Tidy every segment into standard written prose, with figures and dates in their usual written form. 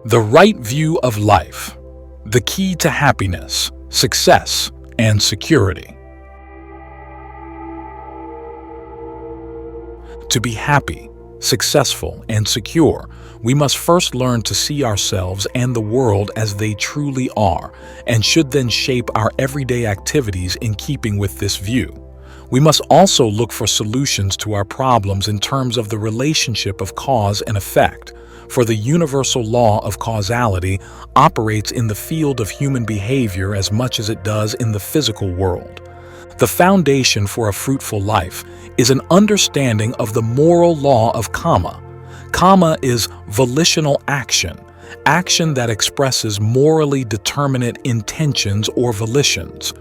The right view of life, the key to happiness, success, and security. To be happy, successful, and secure, we must first learn to see ourselves and the world as they truly are, and should then shape our everyday activities in keeping with this view. We must also look for solutions to our problems in terms of the relationship of cause and effect, for the universal law of causality operates in the field of human behavior as much as it does in the physical world. The foundation for a fruitful life is an understanding of the moral law of Kamma. Kamma is volitional action, action that expresses morally determinate intentions or volitions.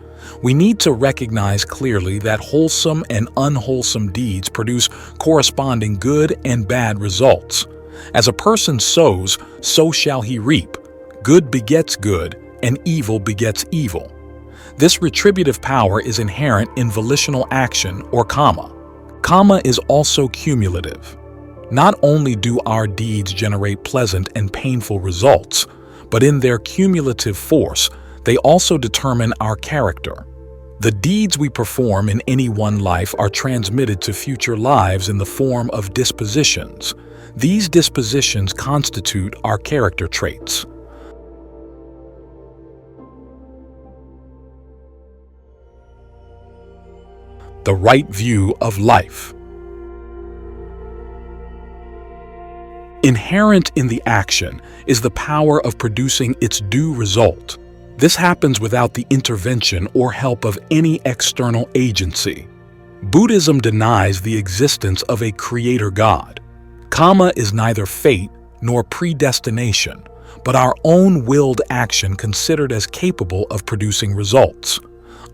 We need to recognize clearly that wholesome and unwholesome deeds produce corresponding good and bad results. As a person sows, so shall he reap. Good begets good, and evil begets evil. This retributive power is inherent in volitional action, or Kamma. Kamma is also cumulative. Not only do our deeds generate pleasant and painful results, but in their cumulative force, they also determine our character. The deeds we perform in any one life are transmitted to future lives in the form of dispositions. These dispositions constitute our character traits. The right view of life. Inherent in the action is the power of producing its due result. This happens without the intervention or help of any external agency. Buddhism denies the existence of a creator God. Kamma is neither fate nor predestination, but our own willed action considered as capable of producing results.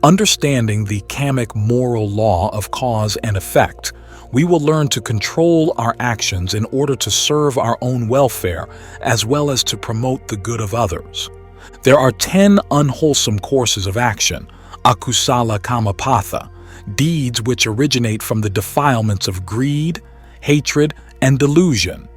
Understanding the kammic moral law of cause and effect, we will learn to control our actions in order to serve our own welfare as well as to promote the good of others. There are 10 unwholesome courses of action, akusala kammapatha, deeds which originate from the defilements of greed, hatred, and delusion.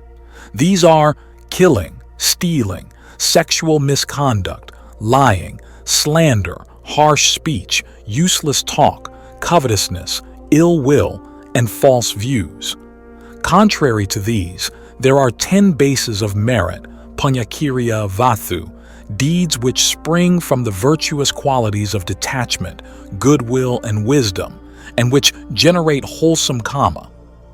These are killing, stealing, sexual misconduct, lying, slander, harsh speech, useless talk, covetousness, ill will, and false views. Contrary to these, there are 10 bases of merit, punyakiriya vathu, deeds which spring from the virtuous qualities of detachment, goodwill, and wisdom, and which generate wholesome Kamma,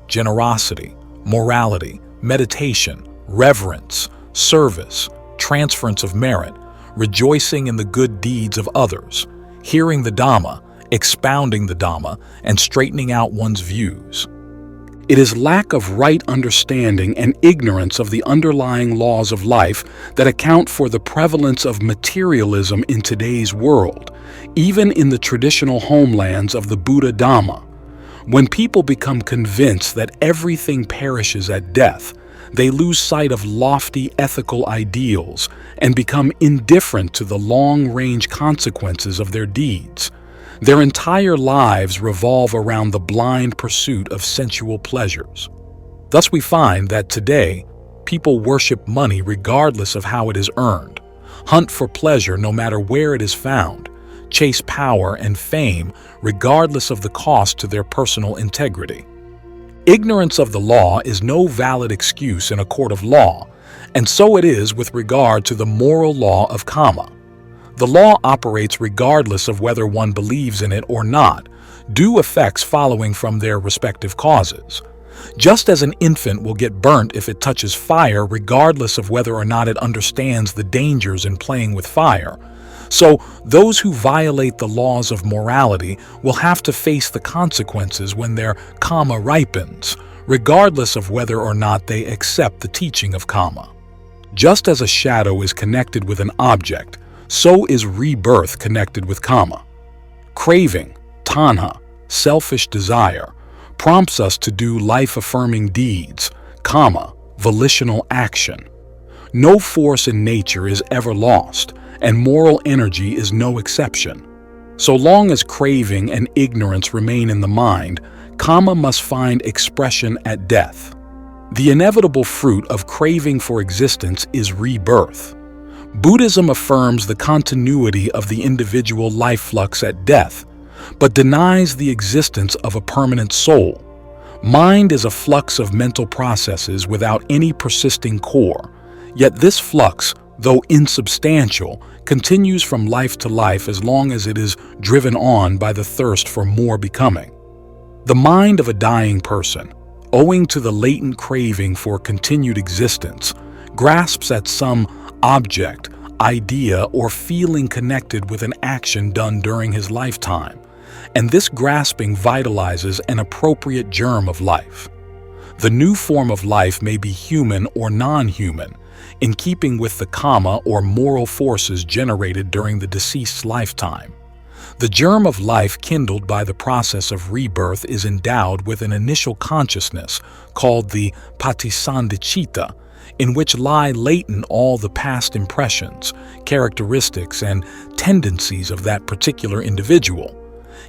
generosity, morality, meditation, reverence, service, transference of merit, rejoicing in the good deeds of others, hearing the Dhamma, expounding the Dhamma, and straightening out one's views. It is lack of right understanding and ignorance of the underlying laws of life that account for the prevalence of materialism in today's world, even in the traditional homelands of the Buddha Dhamma. When people become convinced that everything perishes at death, they lose sight of lofty ethical ideals and become indifferent to the long-range consequences of their deeds. Their entire lives revolve around the blind pursuit of sensual pleasures. Thus we find that today, people worship money regardless of how it is earned, hunt for pleasure no matter where it is found, chase power and fame regardless of the cost to their personal integrity. Ignorance of the law is no valid excuse in a court of law, and so it is with regard to the moral law of Kamma. The law operates regardless of whether one believes in it or not, due effects following from their respective causes. Just as an infant will get burnt if it touches fire regardless of whether or not it understands the dangers in playing with fire, so those who violate the laws of morality will have to face the consequences when their Kamma ripens, regardless of whether or not they accept the teaching of Kamma. Just as a shadow is connected with an object, so is rebirth connected with Kamma. Craving, tanha, selfish desire, prompts us to do life-affirming deeds, Kamma, volitional action. No force in nature is ever lost, and moral energy is no exception. So long as craving and ignorance remain in the mind, Kamma must find expression at death. The inevitable fruit of craving for existence is rebirth. Buddhism affirms the continuity of the individual life flux at death, but denies the existence of a permanent soul. Mind is a flux of mental processes without any persisting core, yet this flux, though insubstantial, continues from life to life as long as it is driven on by the thirst for more becoming. The mind of a dying person, owing to the latent craving for continued existence, grasps at some object, idea, or feeling connected with an action done during his lifetime, and this grasping vitalizes an appropriate germ of life. The new form of life may be human or non-human, in keeping with the Kamma or moral forces generated during the deceased's lifetime. The germ of life kindled by the process of rebirth is endowed with an initial consciousness called the patisandhicitta, in which lie latent all the past impressions, characteristics, and tendencies of that particular individual.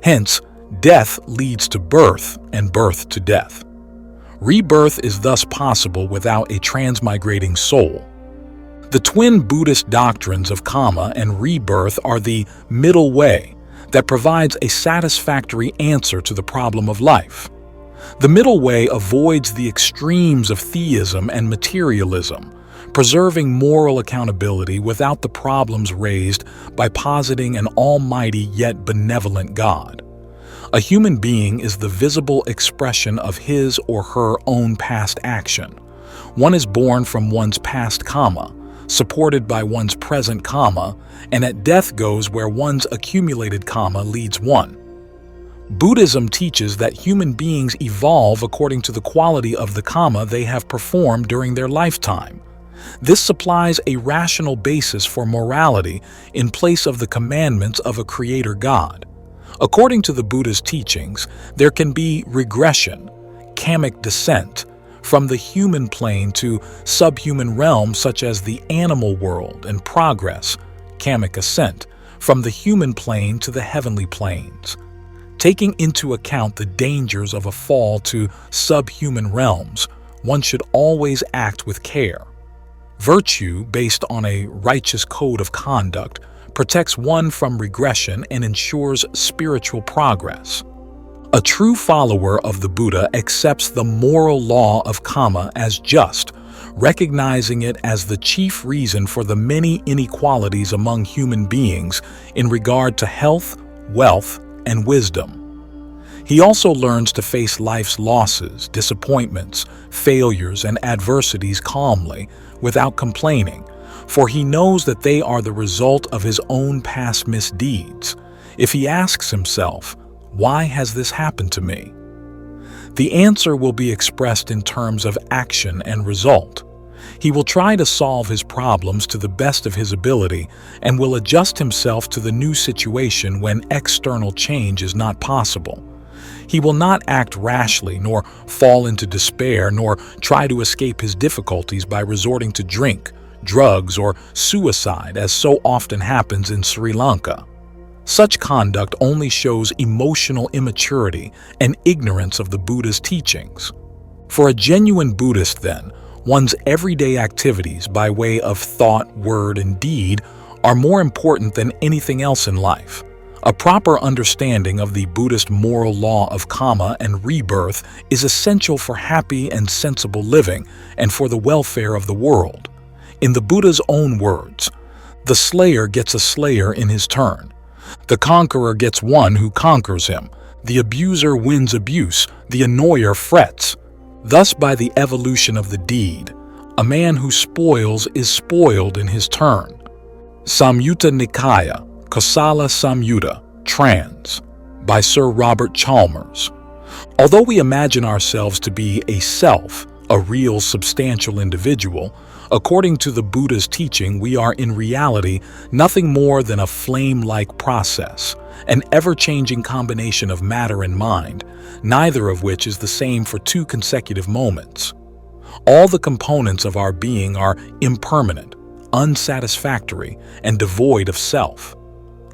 Hence, death leads to birth and birth to death. Rebirth is thus possible without a transmigrating soul. The twin Buddhist doctrines of Kamma and rebirth are the middle way that provides a satisfactory answer to the problem of life. The middle way avoids the extremes of theism and materialism, preserving moral accountability without the problems raised by positing an almighty yet benevolent God. A human being is the visible expression of his or her own past action. One is born from one's past Kamma, supported by one's present Kamma, and at death goes where one's accumulated Kamma leads one. Buddhism teaches that human beings evolve according to the quality of the Kamma they have performed during their lifetime. This supplies a rational basis for morality in place of the commandments of a creator God. According to the Buddha's teachings, there can be regression, kammic descent, from the human plane to subhuman realms such as the animal world, and progress, kammic ascent, from the human plane to the heavenly planes. Taking into account the dangers of a fall to subhuman realms, one should always act with care. Virtue, based on a righteous code of conduct, protects one from regression and ensures spiritual progress. A true follower of the Buddha accepts the moral law of Kamma as just, recognizing it as the chief reason for the many inequalities among human beings in regard to health, wealth, and wisdom. He also learns to face life's losses, disappointments, failures, and adversities calmly, without complaining, for he knows that they are the result of his own past misdeeds. If he asks himself, "Why has this happened to me?" the answer will be expressed in terms of action and result. He will try to solve his problems to the best of his ability and will adjust himself to the new situation when external change is not possible. He will not act rashly, nor fall into despair, nor try to escape his difficulties by resorting to drink, drugs, or suicide, as so often happens in Sri Lanka. Such conduct only shows emotional immaturity and ignorance of the Buddha's teachings. For a genuine Buddhist, then, one's everyday activities by way of thought, word, and deed are more important than anything else in life. A proper understanding of the Buddhist moral law of Kamma and rebirth is essential for happy and sensible living and for the welfare of the world. In the Buddha's own words, "The slayer gets a slayer in his turn. The conqueror gets one who conquers him. The abuser wins abuse. The annoyer frets. Thus, by the evolution of the deed, a man who spoils is spoiled in his turn." Samyutta Nikaya, Kosala Samyutta, trans, by Sir Robert Chalmers. Although we imagine ourselves to be a self, a real substantial individual, according to the Buddha's teaching, we are in reality nothing more than a flame-like process, an ever-changing combination of matter and mind, neither of which is the same for 2 consecutive moments. All the components of our being are impermanent, unsatisfactory, and devoid of self.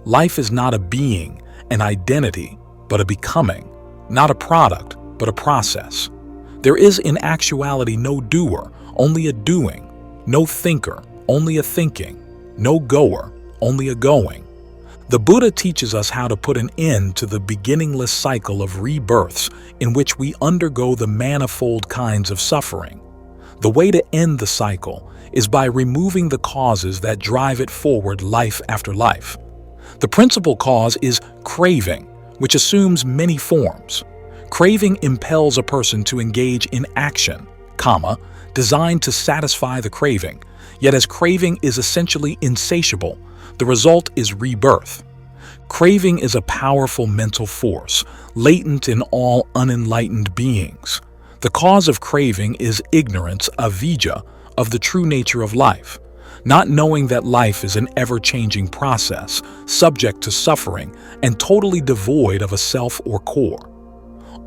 Life is not a being, an identity, but a becoming, not a product, but a process. There is in actuality no doer, only a doing, no thinker, only a thinking, no goer, only a going. The Buddha teaches us how to put an end to the beginningless cycle of rebirths in which we undergo the manifold kinds of suffering. The way to end the cycle is by removing the causes that drive it forward life after life. The principal cause is craving, which assumes many forms. Craving impels a person to engage in action, Kamma, designed to satisfy the craving. Yet as craving is essentially insatiable, the result is rebirth. Craving is a powerful mental force, latent in all unenlightened beings. The cause of craving is ignorance, avidya, of the true nature of life, not knowing that life is an ever-changing process, subject to suffering, and totally devoid of a self or core.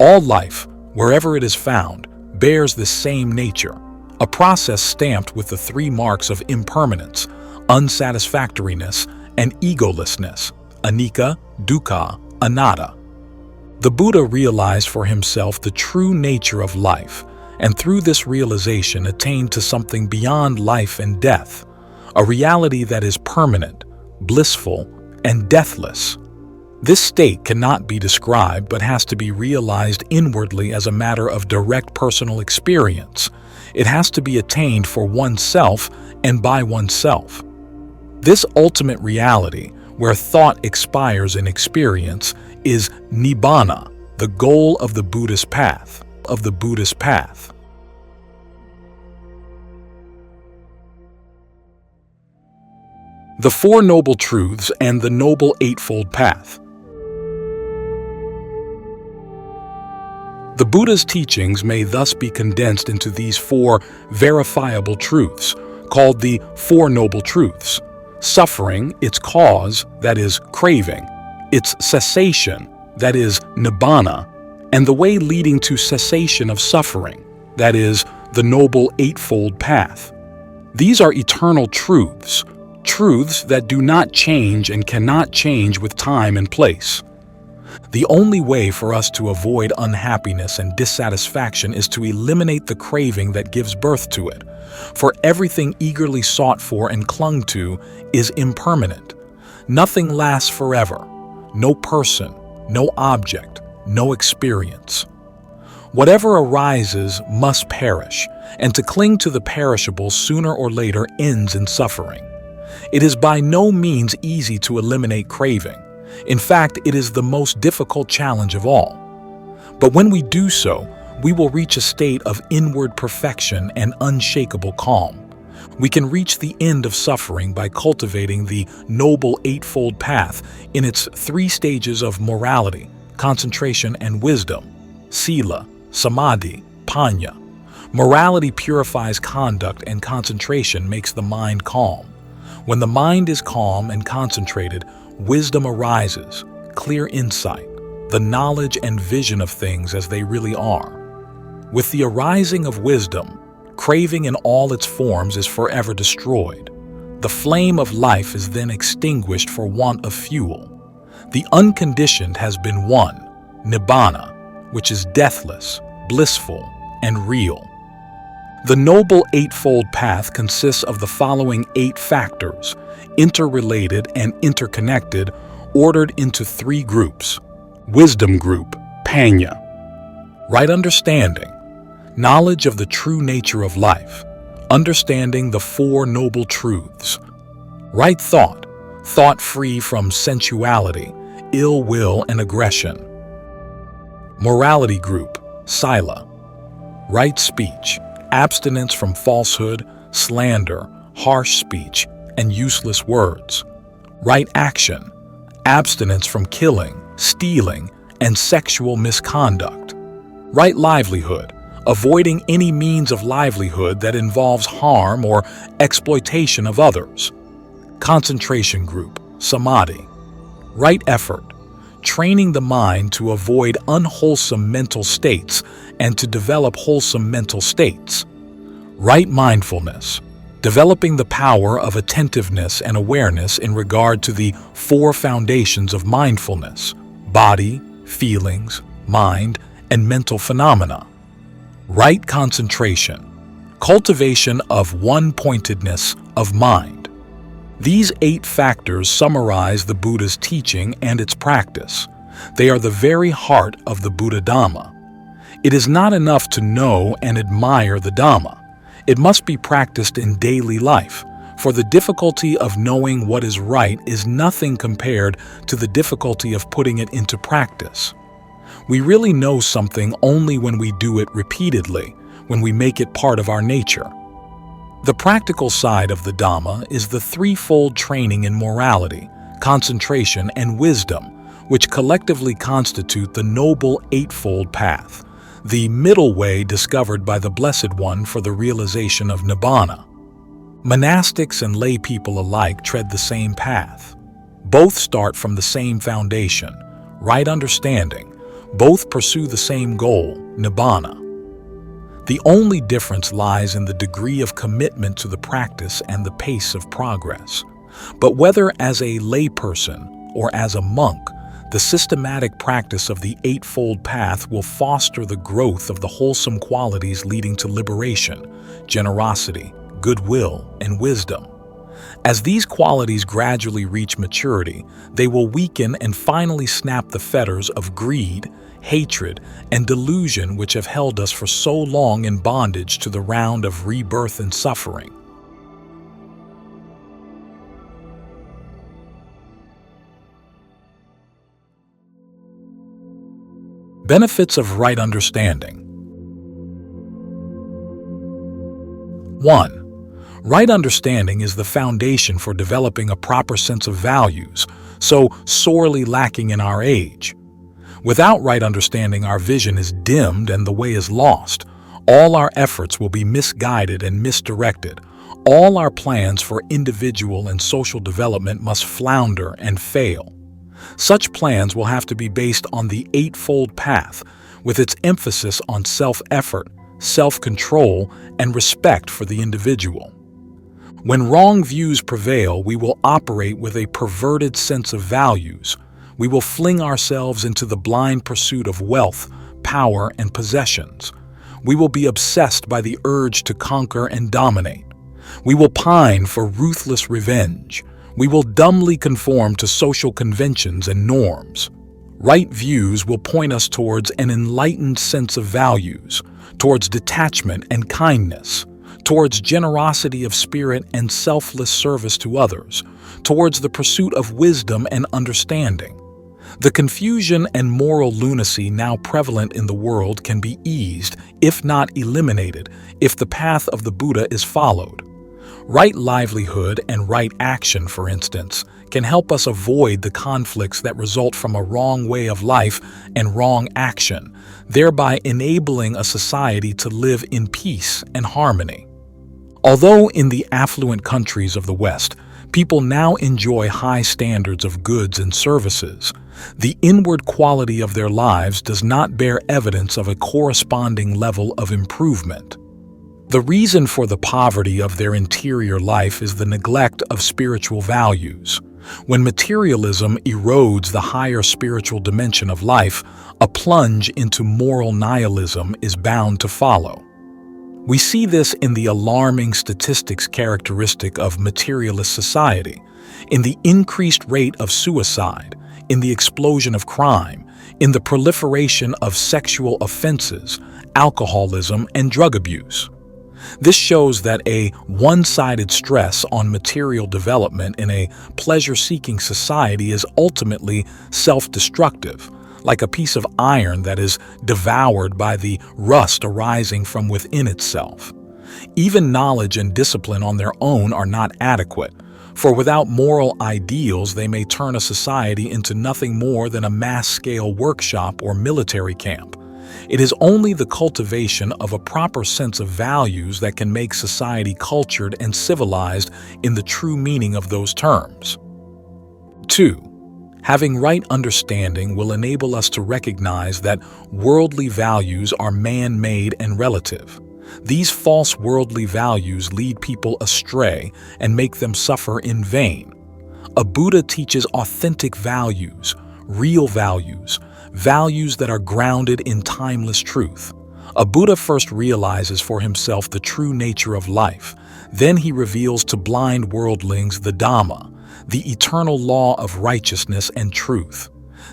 All life, wherever it is found, bears the same nature, a process stamped with the three marks of impermanence, unsatisfactoriness, and egolessness, anicca, dukkha, anatta. The Buddha realized for himself the true nature of life, and through this realization attained to something beyond life and death, a reality that is permanent, blissful, and deathless. This state cannot be described but has to be realized inwardly as a matter of direct personal experience. It has to be attained for oneself and by oneself. This ultimate reality, where thought expires in experience, is nibbana, the goal of the Buddhist path. The Four Noble Truths and the Noble Eightfold Path. The Buddha's teachings may thus be condensed into these four verifiable truths, called the Four Noble Truths. Suffering, its cause, that is, craving, its cessation, that is, nibbana, and the way leading to cessation of suffering, that is, the Noble Eightfold Path. These are eternal truths, truths that do not change and cannot change with time and place. The only way for us to avoid unhappiness and dissatisfaction is to eliminate the craving that gives birth to it, for everything eagerly sought for and clung to is impermanent. Nothing lasts forever, no person, no object, no experience. Whatever arises must perish, and to cling to the perishable sooner or later ends in suffering. It is by no means easy to eliminate craving. In fact, it is the most difficult challenge of all. But when we do so, we will reach a state of inward perfection and unshakable calm. We can reach the end of suffering by cultivating the Noble Eightfold Path in its three stages of morality, concentration, and wisdom: sila, samadhi, panya. Morality purifies conduct, and concentration makes the mind calm. When the mind is calm and concentrated, wisdom arises, clear insight, the knowledge and vision of things as they really are. With the arising of wisdom, craving in all its forms is forever destroyed. The flame of life is then extinguished for want of fuel. The unconditioned has been won, nibbana, which is deathless, blissful, and real. The Noble Eightfold Path consists of the following 8 factors, interrelated and interconnected, ordered into 3 groups. Wisdom group, panya. Right understanding, knowledge of the true nature of life, understanding the 4 noble truths. Right thought, thought free from sensuality, ill will, and aggression. Morality group, sila. Right speech, abstinence from falsehood, slander, harsh speech, and useless words. Right action, abstinence from killing, stealing, and sexual misconduct. Right livelihood, avoiding any means of livelihood that involves harm or exploitation of others. Concentration group, samadhi. Right effort, training the mind to avoid unwholesome mental states and to develop wholesome mental states. Right mindfulness, developing the power of attentiveness and awareness in regard to the 4 foundations of mindfulness: body, feelings, mind, and mental phenomena. Right concentration, cultivation of one-pointedness of mind. These 8 factors summarize the Buddha's teaching and its practice. They are the very heart of the Buddha Dhamma. It is not enough to know and admire the Dhamma. It must be practiced in daily life, for the difficulty of knowing what is right is nothing compared to the difficulty of putting it into practice. We really know something only when we do it repeatedly, when we make it part of our nature. The practical side of the Dhamma is the threefold training in morality, concentration, and wisdom, which collectively constitute the Noble Eightfold Path, the middle way discovered by the Blessed One for the realization of Nibbana. Monastics and lay people alike tread the same path. Both start from the same foundation, right understanding. Both pursue the same goal, Nibbana. The only difference lies in the degree of commitment to the practice and the pace of progress. But whether as a layperson or as a monk, the systematic practice of the Eightfold Path will foster the growth of the wholesome qualities leading to liberation, generosity, goodwill, and wisdom. As these qualities gradually reach maturity, they will weaken and finally snap the fetters of greed, hatred, and delusion which have held us for so long in bondage to the round of rebirth and suffering. Benefits of right understanding. 1. Right understanding is the foundation for developing a proper sense of values, so sorely lacking in our age. Without right understanding, our vision is dimmed and the way is lost. All our efforts will be misguided and misdirected. All our plans for individual and social development must flounder and fail. Such plans will have to be based on the Eightfold Path, with its emphasis on self-effort, self-control, and respect for the individual. When wrong views prevail, we will operate with a perverted sense of values. We will fling ourselves into the blind pursuit of wealth, power, and possessions. We will be obsessed by the urge to conquer and dominate. We will pine for ruthless revenge. We will dumbly conform to social conventions and norms. Right views will point us towards an enlightened sense of values, towards detachment and kindness, towards generosity of spirit and selfless service to others, towards the pursuit of wisdom and understanding. The confusion and moral lunacy now prevalent in the world can be eased, if not eliminated, if the path of the Buddha is followed. Right livelihood and right action, for instance, can help us avoid the conflicts that result from a wrong way of life and wrong action, thereby enabling a society to live in peace and harmony. Although in the affluent countries of the West, people now enjoy high standards of goods and services, the inward quality of their lives does not bear evidence of a corresponding level of improvement. The reason for the poverty of their interior life is the neglect of spiritual values. When materialism erodes the higher spiritual dimension of life, a plunge into moral nihilism is bound to follow. We see this in the alarming statistics characteristic of materialist society, in the increased rate of suicide, in the explosion of crime, in the proliferation of sexual offenses, alcoholism, and drug abuse. This shows that a one-sided stress on material development in a pleasure-seeking society is ultimately self-destructive, like a piece of iron that is devoured by the rust arising from within itself. Even knowledge and discipline on their own are not adequate, for without moral ideals they may turn a society into nothing more than a mass-scale workshop or military camp. It is only the cultivation of a proper sense of values that can make society cultured and civilized in the true meaning of those terms. 2. Having right understanding will enable us to recognize that worldly values are man-made and relative. These false worldly values lead people astray and make them suffer in vain. A Buddha teaches authentic values, real values, values that are grounded in timeless truth. A Buddha first realizes for himself the true nature of life. Then he reveals to blind worldlings the Dhamma, the eternal law of righteousness and truth.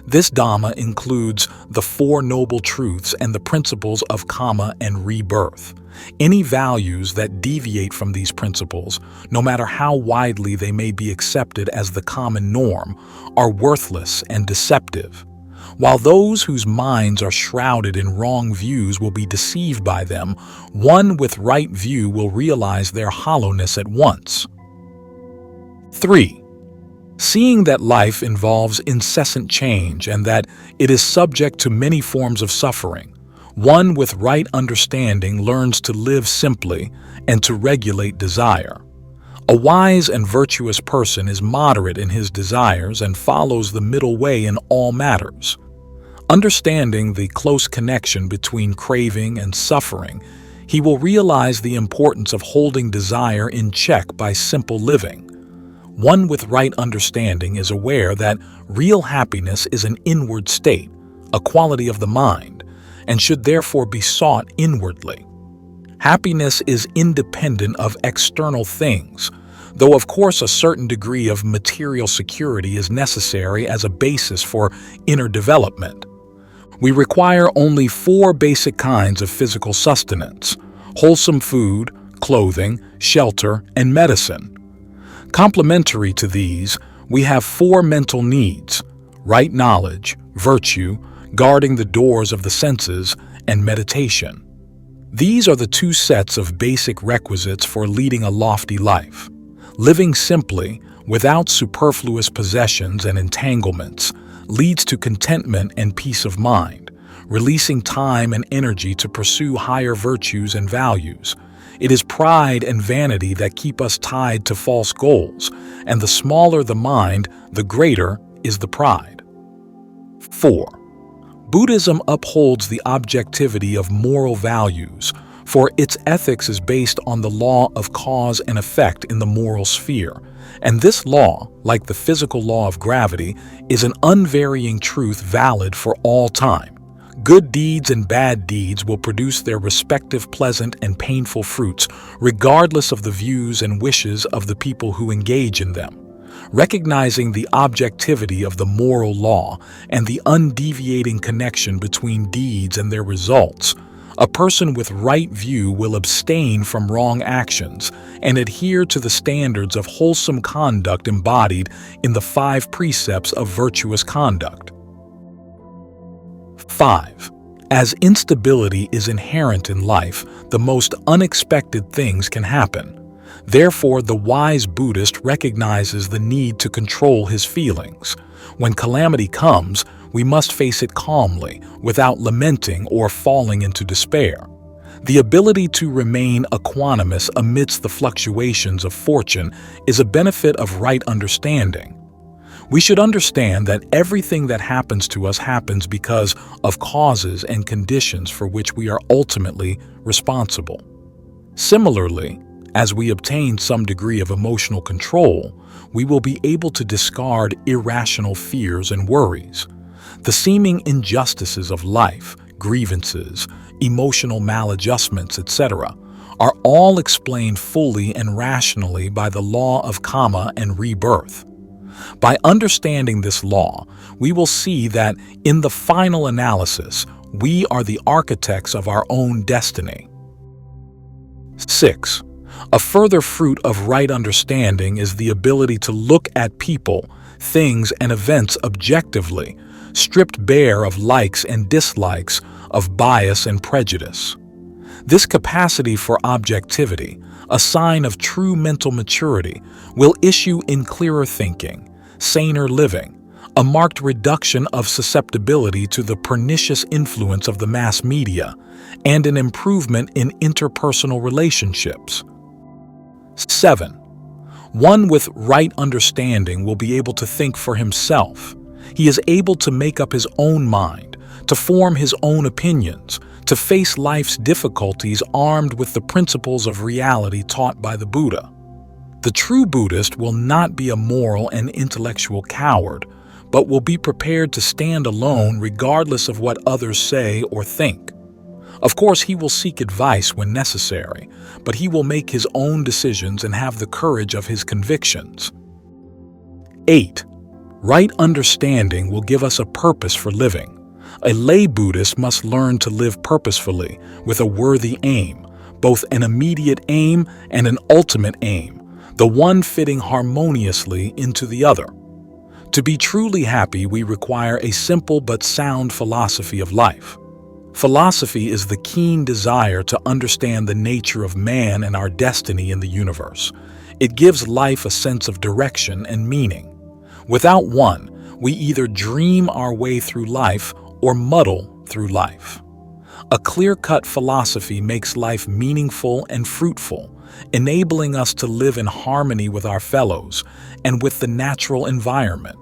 This Dhamma includes the Four Noble Truths and the principles of Kamma and rebirth. Any values that deviate from these principles, no matter how widely they may be accepted as the common norm, are worthless and deceptive. While those whose minds are shrouded in wrong views will be deceived by them, one with right view will realize their hollowness at once. 3. Seeing that life involves incessant change and that it is subject to many forms of suffering, one with right understanding learns to live simply and to regulate desire. A wise and virtuous person is moderate in his desires and follows the middle way in all matters. Understanding the close connection between craving and suffering, he will realize the importance of holding desire in check by simple living. One with right understanding is aware that real happiness is an inward state, a quality of the mind, and should therefore be sought inwardly. Happiness is independent of external things, though of course a certain degree of material security is necessary as a basis for inner development. We require only 4 basic kinds of physical sustenance: wholesome food, clothing, shelter, and medicine. Complementary to these, we have 4 mental needs: right knowledge, virtue, guarding the doors of the senses, and meditation. These are the 2 sets of basic requisites for leading a lofty life. Living simply, without superfluous possessions and entanglements, leads to contentment and peace of mind, releasing time and energy to pursue higher virtues and values. It is pride and vanity that keep us tied to false goals, and the smaller the mind, the greater is the pride. 4. Buddhism upholds the objectivity of moral values, for its ethics is based on the law of cause and effect in the moral sphere, and this law, like the physical law of gravity, is an unvarying truth valid for all time. Good deeds and bad deeds will produce their respective pleasant and painful fruits, regardless of the views and wishes of the people who engage in them. Recognizing the objectivity of the moral law and the undeviating connection between deeds and their results, a person with right view will abstain from wrong actions and adhere to the standards of wholesome conduct embodied in the 5 precepts of virtuous conduct. 5. As instability is inherent in life, the most unexpected things can happen. Therefore, the wise Buddhist recognizes the need to control his feelings. When calamity comes, we must face it calmly, without lamenting or falling into despair. The ability to remain equanimous amidst the fluctuations of fortune is a benefit of right understanding. We should understand that everything that happens to us happens because of causes and conditions for which we are ultimately responsible. Similarly, as we obtain some degree of emotional control, we will be able to discard irrational fears and worries. The seeming injustices of life, grievances, emotional maladjustments, etc., are all explained fully and rationally by the law of Kamma and rebirth. By understanding this law, we will see that in the final analysis, we are the architects of our own destiny. 6. A further fruit of right understanding is the ability to look at people, things, and events objectively, stripped bare of likes and dislikes, of bias and prejudice. This capacity for objectivity, a sign of true mental maturity, will issue in clearer thinking, saner living, a marked reduction of susceptibility to the pernicious influence of the mass media, and an improvement in interpersonal relationships. 7. One with right understanding will be able to think for himself. He is able to make up his own mind, to form his own opinions, to face life's difficulties armed with the principles of reality taught by the Buddha. The true Buddhist will not be a moral and intellectual coward, but will be prepared to stand alone regardless of what others say or think. Of course, he will seek advice when necessary, but he will make his own decisions and have the courage of his convictions. 8. Right understanding will give us a purpose for living. A lay Buddhist must learn to live purposefully with a worthy aim, both an immediate aim and an ultimate aim, the one fitting harmoniously into the other. To be truly happy, we require a simple but sound philosophy of life. Philosophy is the keen desire to understand the nature of man and our destiny in the universe. It gives life a sense of direction and meaning. Without one, we either dream our way through life or muddle through life. A clear-cut philosophy makes life meaningful and fruitful, enabling us to live in harmony with our fellows and with the natural environment.